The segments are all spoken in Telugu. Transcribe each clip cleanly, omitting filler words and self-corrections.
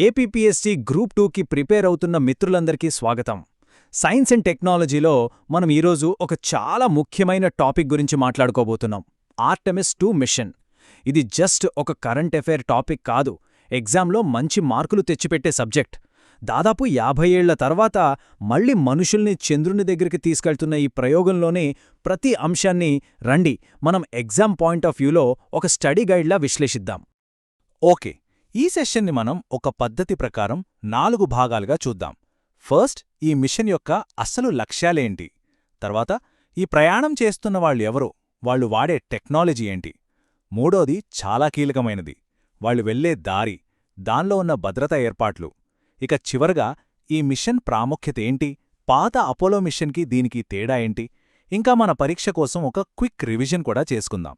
ఏపీపీఎస్సీ గ్రూప్ 2కి ప్రిపేర్ అవుతున్న మిత్రులందరికీ స్వాగతం. సైన్స్ అండ్ టెక్నాలజీలో మనం ఈరోజు ఒక చాలా ముఖ్యమైన టాపిక్ గురించి మాట్లాడుకోబోతున్నాం. Artemis 2 mission. ఇది జస్ట్ ఒక కరెంట్ అఫైర్ టాపిక్ కాదు, ఎగ్జామ్లో మంచి మార్కులు తెచ్చిపెట్టే సబ్జెక్ట్. దాదాపు 50 ఏళ్ల తర్వాత మళ్లీ మనుషుల్ని చంద్రుని దగ్గరికి తీసుకెళ్తున్న ఈ ప్రయోగంలోనే ప్రతి అంశాన్ని రండి మనం ఎగ్జామ్ పాయింట్ ఆఫ్ వ్యూలో ఒక స్టడీ గైడ్లా విశ్లేషిద్దాం. ఓకే, ఈ సెషన్ని మనం ఒక పద్ధతి ప్రకారం 4 భాగాలుగా చూద్దాం. ఫస్ట్, ఈ మిషన్ యొక్క అసలు లక్ష్యాలేంటి, తర్వాత ఈ ప్రయాణం చేస్తున్న వాళ్ళు ఎవరో, వాళ్ళు వాడే టెక్నాలజీ ఏంటి, మూడోది చాలా కీలకమైనది, వాళ్ళు వెళ్లే దారి, దానిలో ఉన్న భద్రతా ఏర్పాట్లు, ఇక చివరగా ఈ మిషన్ ప్రాముఖ్యత ఏంటి, పాత అపోలో మిషన్కి దీనికి తేడా ఏంటి, ఇంకా మన పరీక్ష కోసం ఒక క్విక్ రివిజన్ కూడా చేసుకుందాం.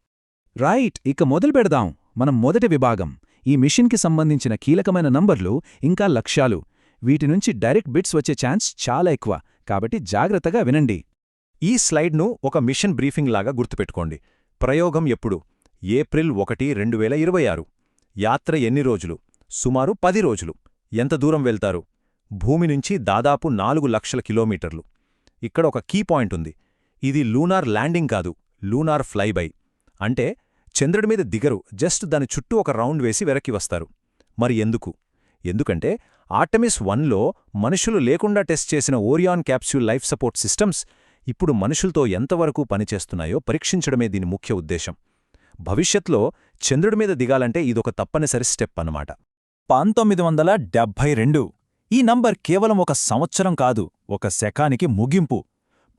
రైట్, ఇక మొదలు పెడదాం. మనం మొదటి విభాగం, ఈ మిషన్కి సంబంధించిన కీలకమైన నంబర్లు ఇంకా లక్ష్యాలు. వీటి నుంచి డైరెక్ట్ బిట్స్ వచ్చే ఛాన్స్ చాలా ఎక్కువ, కాబట్టి జాగ్రత్తగా వినండి. ఈ స్లైడ్ను ఒక మిషన్ బ్రీఫింగ్ లాగా గుర్తుపెట్టుకోండి. ప్రయోగం ఎప్పుడు? ఏప్రిల్ 1, 2026. యాత్ర ఎన్ని రోజులు? సుమారు 10 రోజులు. ఎంత దూరం వెళ్తారు? భూమి నుంచి దాదాపు 4 లక్షల కిలోమీటర్లు. ఇక్కడ ఒక కీ పాయింట్ ఉంది. ఇది లూనార్ ల్యాండింగ్ కాదు, లూనార్ ఫ్లైబై. అంటే చంద్రుడి మీద దిగరు, జస్ట్ దాని చుట్టూ ఒక రౌండ్ వేసి వెనక్కి వస్తారు. మరి ఎందుకు? ఎందుకంటే ఆర్టెమిస్ 1లో మనుషులు లేకుండా టెస్ట్ చేసిన Orion capsule life support systems ఇప్పుడు మనుషులతో ఎంతవరకు పనిచేస్తున్నాయో పరీక్షించడమే దీని ముఖ్య ఉద్దేశం. భవిష్యత్లో చంద్రుడి మీద దిగాలంటే ఇదొక తప్పనిసరి స్టెప్ అన్నమాట. 1972. ఈ నంబర్ కేవలం ఒక సంవత్సరం కాదు, ఒక శకానికి ముగింపు.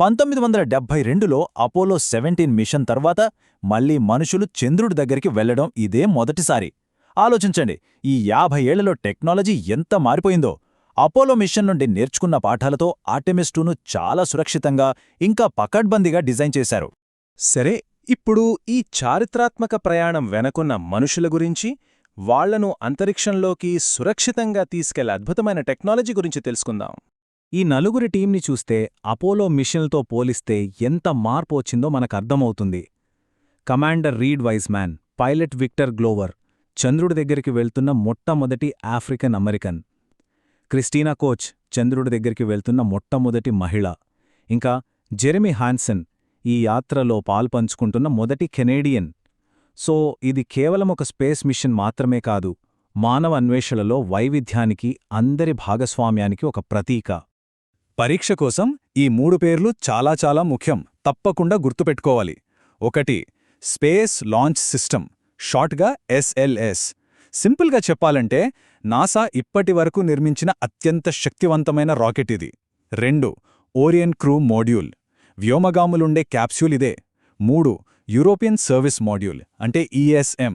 1972లో అపోలో 17 మిషన్ తర్వాత మళ్లీ మనుషులు చంద్రుడి దగ్గరికి వెళ్లడం ఇదే మొదటిసారి. ఆలోచించండి, ఈ 50 ఏళ్లలో టెక్నాలజీ ఎంత మారిపోయిందో. అపోలో మిషన్ నుండి నేర్చుకున్న పాఠాలతో ఆర్టెమిస్ 2ను చాలా సురక్షితంగా ఇంకా పకడ్బందీగా డిజైన్ చేశారు. సరే, ఇప్పుడు ఈ చారిత్రాత్మక ప్రయాణం వెనకున్న మనుషుల గురించి, వాళ్లను అంతరిక్షంలోకి సురక్షితంగా తీసుకెళ్లే అద్భుతమైన టెక్నాలజీ గురించి తెలుసుకుందాం. ఈ నలుగురి టీంని చూస్తే అపోలో మిషన్లతో పోలిస్తే ఎంత మార్పు వచ్చిందో మనకర్థమవుతుంది. Commander Reid Wiseman, pilot Victor Glover, చంద్రుడి దగ్గరికి వెళ్తున్న మొట్టమొదటి ఆఫ్రికన్ అమెరికన్. క్రిస్టీనా కోచ్, చంద్రుడి దగ్గరికి వెళ్తున్న మొట్టమొదటి మహిళ. ఇంకా జెరెమీ హాన్సన్, ఈ యాత్రలో పాల్పంచుకుంటున్న మొదటి కెనేడియన్. సో ఇది కేవలం ఒక స్పేస్ మిషన్ మాత్రమే కాదు, మానవ అన్వేషణలో వైవిధ్యానికి, అందరి భాగస్వామ్యానికి ఒక ప్రతీక. పరీక్ష కోసం ఈ 3 పేర్లు చాలా చాలా ముఖ్యం, తప్పకుండా గుర్తుపెట్టుకోవాలి. 1. స్పేస్ లాంచ్ సిస్టమ్, షార్ట్గా SLS. సింపుల్గా చెప్పాలంటే నాసా ఇప్పటివరకు నిర్మించిన అత్యంత శక్తివంతమైన రాకెట్ ఇది. 2. ఓరియన్ క్రూ మోడ్యూల్, వ్యోమగాములుండే క్యాప్స్యూల్ ఇదే. 3. యూరోపియన్ సర్వీస్ మాడ్యూల్ అంటే ESM.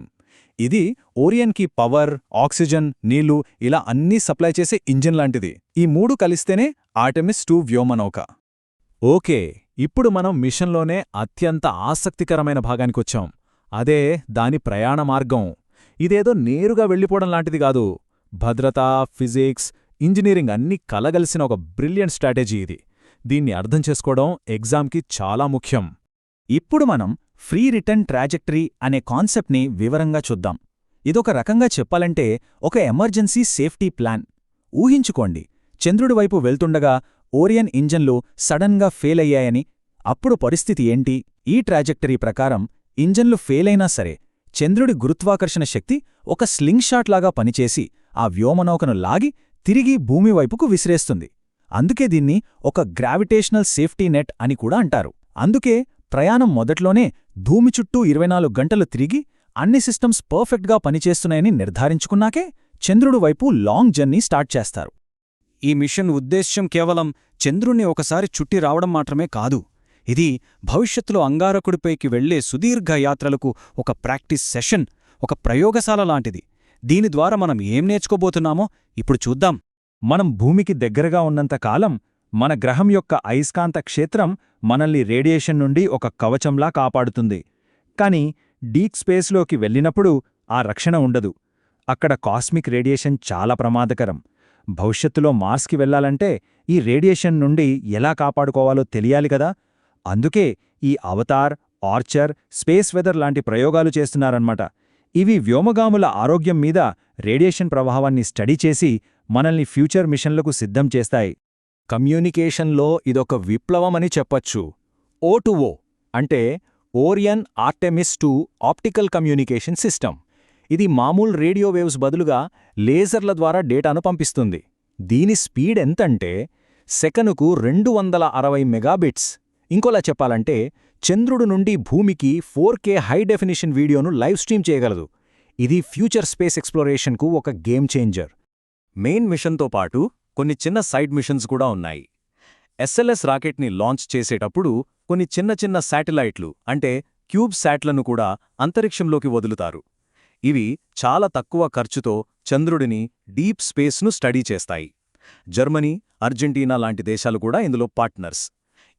ఇది ఓరియన్కి పవర్, ఆక్సిజన్, నీళ్లు ఇలా అన్నీ సప్లై చేసే ఇంజిన్ లాంటిది. ఈ 3 కలిస్తేనే ఆర్టెమిస్ 2 వ్యోమనౌక. ఓకే, ఇప్పుడు మనం మిషన్లోనే అత్యంత ఆసక్తికరమైన భాగానికొచ్చాం. అదే దాని ప్రయాణ మార్గం. ఇదేదో నేరుగా వెళ్ళిపోవడం లాంటిది కాదు. భద్రత, ఫిజిక్స్, ఇంజనీరింగ్ అన్నీ కలగలిసిన ఒక బ్రిలియంట్ స్ట్రాటజీ ఇది. దీన్ని అర్థం చేసుకోవడం ఎగ్జామ్కి చాలా ముఖ్యం. ఇప్పుడు మనం ఫ్రీ రిటర్న్ ట్రాజెక్టరీ అనే కాన్సెప్ట్ని వివరంగా చూద్దాం. ఇదొక రకంగా చెప్పాలంటే ఒక ఎమర్జెన్సీ సేఫ్టీ ప్లాన్. ఊహించుకోండి, చంద్రుడి వైపు వెళ్తుండగా ఓరియన్ ఇంజన్లు సడన్గా ఫెయిల్ అయ్యాయని. అప్పుడు పరిస్థితి ఏంటి? ఈ ట్రాజెక్టరీ ప్రకారం ఇంజన్లు ఫెయిలైనా సరే చంద్రుడి గురుత్వాకర్షణ శక్తి ఒక స్లింగ్ షాట్ లాగా పనిచేసి ఆ వ్యోమనౌకను లాగి తిరిగి భూమి వైపుకు విసిరేస్తుంది. అందుకే దీన్ని ఒక గ్రావిటేషనల్ సేఫ్టీ నెట్ అని కూడా అంటారు. అందుకే ప్రయాణం మొదట్లోనే భూమి చుట్టూ 24 గంటలు తిరిగి అన్ని సిస్టమ్స్ పర్ఫెక్ట్గా పనిచేస్తున్నాయని నిర్ధారించుకున్నాకే చంద్రుడి వైపు లాంగ్ జర్నీ స్టార్ట్ చేస్తారు. ఈ మిషన్ ఉద్దేశ్యం కేవలం చంద్రుణ్ణి ఒకసారి చుట్టి రావడం మాత్రమే కాదు. ఇది భవిష్యత్తులో అంగారకుడిపైకి వెళ్లే సుదీర్ఘ యాత్రలకు ఒక ప్రాక్టీస్ సెషన్, ఒక ప్రయోగశాల లాంటిది. దీని ద్వారా మనం ఏం నేర్చుకోబోతున్నామో ఇప్పుడు చూద్దాం. మనం భూమికి దగ్గరగా ఉన్నంతకాలం మన గ్రహం యొక్క అయస్కాంత క్షేత్రం మనల్ని రేడియేషన్ నుండి ఒక కవచంలా కాపాడుతుంది. కాని డీప్ స్పేస్లోకి వెళ్ళినప్పుడు ఆ రక్షణ ఉండదు. అక్కడ కాస్మిక్ రేడియేషన్ చాలా ప్రమాదకరం. భవిష్యత్తులో మార్స్కి వెళ్లాలంటే ఈ రేడియేషన్ నుండి ఎలా కాపాడుకోవాలో తెలియాలి కదా. అందుకే ఈ అవతార్, ఆర్చర్, స్పేస్ వెదర్ లాంటి ప్రయోగాలు చేస్తున్నారన్నమాట. ఇవి వ్యోమగాముల ఆరోగ్యం మీద రేడియేషన్ ప్రభావాన్ని స్టడీ చేసి మనల్ని ఫ్యూచర్ మిషన్లకు సిద్ధం చేస్తాయి. కమ్యూనికేషన్లో ఇదొక విప్లవమని చెప్పచ్చు. O2O అంటే Orion Artemis 2 optical communication system. ఇది మామూలు రేడియో వేవ్స్ బదులుగా లేజర్ల ద్వారా డేటాను పంపిస్తుంది. దీని స్పీడ్ ఎంతంటే సెకనుకు 260 మెగాబిట్స్. ఇంకోలా చెప్పాలంటే చంద్రుడు నుండి భూమికి 4K హై డెఫినిషన్ వీడియోను లైవ్ స్ట్రీమ్ చేయగలదు. ఇది ఫ్యూచర్ స్పేస్ ఎక్స్ప్లోరేషన్కు ఒక గేమ్ చేంజర్. మెయిన్ మిషన్తో పాటు కొన్ని చిన్న సైడ్ మిషన్స్ కూడా ఉన్నాయి. SLS రాకెట్ని లాంచ్ చేసేటప్పుడు కొన్ని చిన్న చిన్న శాటిలైట్లు అంటే క్యూబ్ శాట్లను కూడా అంతరిక్షంలోకి వదులుతారు. ఇవి చాలా తక్కువ ఖర్చుతో చంద్రుడిని డీప్ స్పేస్ను స్టడీ చేస్తాయి. జర్మనీ, అర్జెంటీనా లాంటి దేశాలు కూడా ఇందులో పార్ట్నర్స్.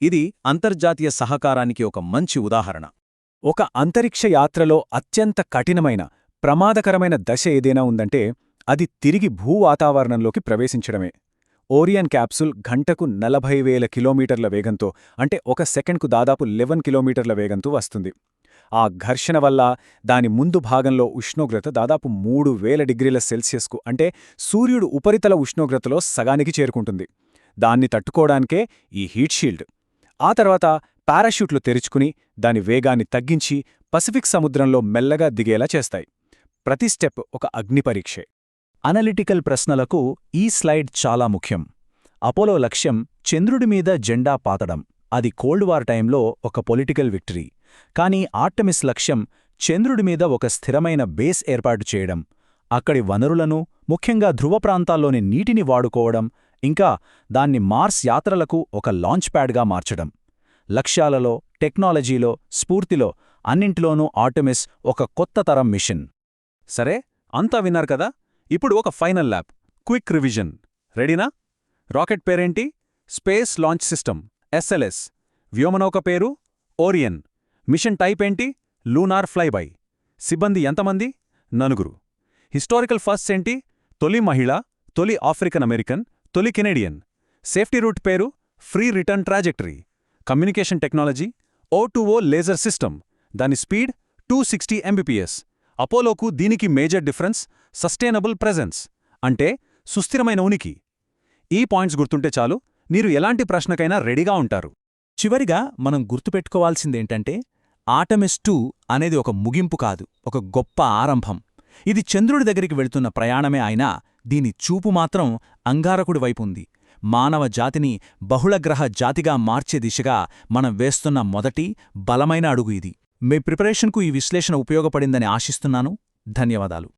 ఇది అంతర్జాతీయ సహకారానికి ఒక మంచి ఉదాహరణ. ఒక అంతరిక్ష యాత్రలో అత్యంత కఠినమైన, ప్రమాదకరమైన దశ ఏదైనా ఉందంటే అది తిరిగి భూవాతావరణంలోకి ప్రవేశించడమే. ఓరియన్ క్యాప్సూల్ గంటకు 40,000 కిలోమీటర్ల వేగంతో అంటే ఒక సెకండ్కు దాదాపు 11 కిలోమీటర్ల వేగంతో వస్తుంది. ఆ ఘర్షణ వల్ల దాని ముందు భాగంలో ఉష్ణోగ్రత దాదాపు 3,000 డిగ్రీల సెల్సియస్కు అంటే సూర్యుడు ఉపరితల ఉష్ణోగ్రతలో సగానికి చేరుకుంటుంది. దాన్ని తట్టుకోవడానికే ఈ హీట్ షీల్డ్. ఆ తర్వాత పారాషూట్లు తెరుచుకుని దాని వేగాన్ని తగ్గించి పసిఫిక్ సముద్రంలో మెల్లగా దిగేలా చేస్తాయి. ప్రతి స్టెప్ ఒక అగ్నిపరీక్షే. అనలిటికల్ ప్రశ్నలకు ఈ స్లైడ్ చాలా ముఖ్యం. అపోలో లక్ష్యం చంద్రుడి మీద జెండా పాతడం. అది కోల్డ్ వార్ టైంలో ఒక పొలిటికల్ విక్టరీ. కానీ ఆర్టెమిస్ లక్ష్యం చంద్రుడి మీద ఒక స్థిరమైన బేస్ ఏర్పాటు చేయడం, అక్కడి వనరులను, ముఖ్యంగా ధృవ ప్రాంతాల్లోని నీటిని వాడుకోవడం, ఇంకా దాన్ని మార్స్ యాత్రలకు ఒక లాంచ్ ప్యాడ్గా మార్చడం. లక్ష్యాలలో, టెక్నాలజీలో, స్ఫూర్తిలో అన్నింటిలోనూ ఆర్టెమిస్ ఒక కొత్త తరం మిషన్. సరే, అంతా విన్నారు కదా. ఇప్పుడు ఒక ఫైనల్ ల్యాబ్, క్విక్ రివిజన్. రెడీనా? రాకెట్ పేరేంటి? Space launch system SLS. వ్యోమనౌక పేరు ఓరియన్. మిషన్ టైప్ ఏంటి? లూనార్ ఫ్లైబై. సిబ్బంది ఎంతమంది? 9. హిస్టారికల్ ఫస్ట్స్ ఏంటి? తొలి మహిళ, తొలి ఆఫ్రికన్ అమెరికన్, తొలి కెనేడియన్. సేఫ్టీ రూట్ పేరు free return trajectory. Communication technology O2O laser system. దాని స్పీడ్ 260 Mbps. అపోలోకు దీనికి మేజర్ డిఫరెన్స్ సస్టైనబుల్ ప్రెజెన్స్ అంటే సుస్థిరమైన ఉనికి. ఈ పాయింట్స్ గుర్తుంటే చాలు, మీరు ఎలాంటి ప్రశ్నకైనా రెడీగా ఉంటారు. చివరిగా మనం గుర్తుపెట్టుకోవాల్సిందేంటంటే ఆర్టెమిస్ 2 అనేది ఒక ముగింపు కాదు, ఒక గొప్ప ఆరంభం. ఇది చంద్రుడి దగ్గరికి వెళ్తున్న ప్రయాణమే అయినా దీని చూపు మాత్రం అంగారకుడి వైపుంది. మానవ జాతిని బహుళగ్రహ జాతిగా మార్చే దిశగా మనం వేస్తున్న మొదటి బలమైన అడుగు ఇది. మీ ప్రిపరేషన్కు ఈ విశ్లేషణ ఉపయోగపడిందని ఆశిస్తున్నాను. ధన్యవాదాలు.